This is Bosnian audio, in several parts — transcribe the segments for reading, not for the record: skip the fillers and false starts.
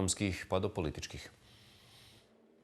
ekonomskih pa do političkih.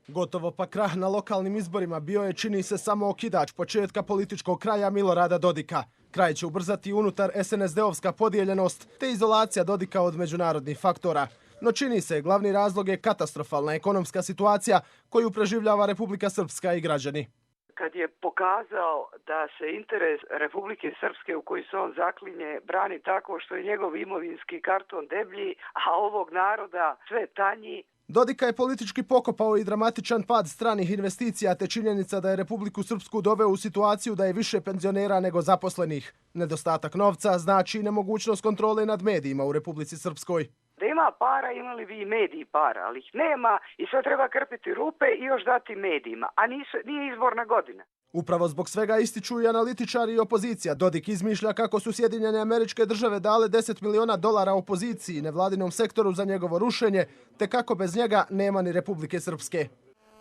Gotovo pa krah na lokalnim izborima bio je, čini se, samo okidač početka političkog kraja Milorada Dodika. Kraj će ubrzati unutar SNSD-ovska podijeljenost te izolacija Dodika od međunarodnih faktora. No čini se, glavni razlog je katastrofalna ekonomska situacija koju preživljava Republika Srpska i građani. Kad je pokazao da se interes Republike Srpske u koji se on zaklinje brani tako što je njegov imovinski karton deblji, a ovog naroda sve tanji. Dodika je politički pokopao i dramatičan pad stranih investicija te činjenica da je Republiku Srpsku doveo u situaciju da je više penzionera nego zaposlenih. Nedostatak novca znači i nemogućnost kontrole nad medijima u Republici Srpskoj. Da ima para, imali bi i mediji para, ali ih nema i sve treba krpiti rupe i još dati medijima, a nije izborna godina. Upravo zbog svega ističu i analitičari i opozicija. Dodik izmišlja kako su Sjedinjene Američke Države dale $10 miliona opoziciji, nevladinom sektoru za njegovo rušenje, te kako bez njega nema ni Republike Srpske.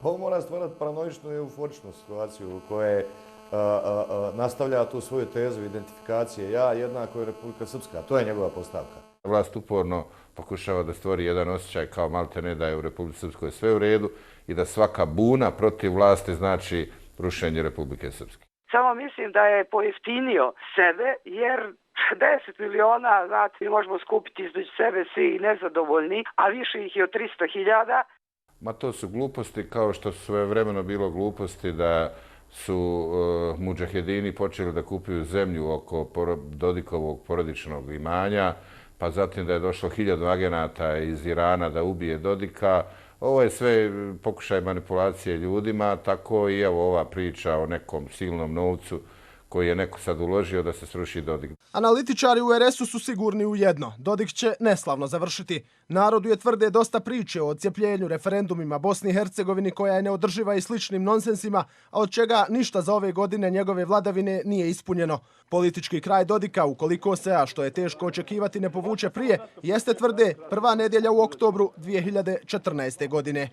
Ovo mora stvarati paranoičnu i euforičnu situaciju u kojoj nastavlja tu svoju tezu identifikacije ja jednako je Republika Srpska. To je njegova postavka. Vlast uporno pokušava da stvori jedan osjećaj kao maltene da je u Republici Srpskoj sve u redu i da svaka buna protiv vlasti znači rušenje Republike Srpske. Samo mislim da je pojeftinio sebe jer 10 miliona, znate, mi možemo skupiti između sebe svi nezadovoljni, a više ih je od 300.000. Ma to su gluposti kao što su svojevremeno bilo gluposti da su mudžahedini počeli da kupuju zemlju oko Dodikovog porodičnog imanja, pa zatim da je došlo 1000 agenata iz Irana da ubije Dodika. Ovo je sve pokušaj manipulacije ljudima, tako i evo ova priča o nekom silnom novcu koji je neko sad uložio da se sruši Dodik. Analitičari u RS-u su sigurni u jedno. Dodik će neslavno završiti. Narodu je tvrde dosta priče o odcijepljenju, referendumima, Bosni i Hercegovini koja je neodrživa i sličnim nonsensima, a od čega ništa za ove godine njegove vladavine nije ispunjeno. Politički kraj Dodika, ukoliko se, a što je teško očekivati, ne povuče prije, jeste tvrde prva nedjelja u oktobru 2014. godine.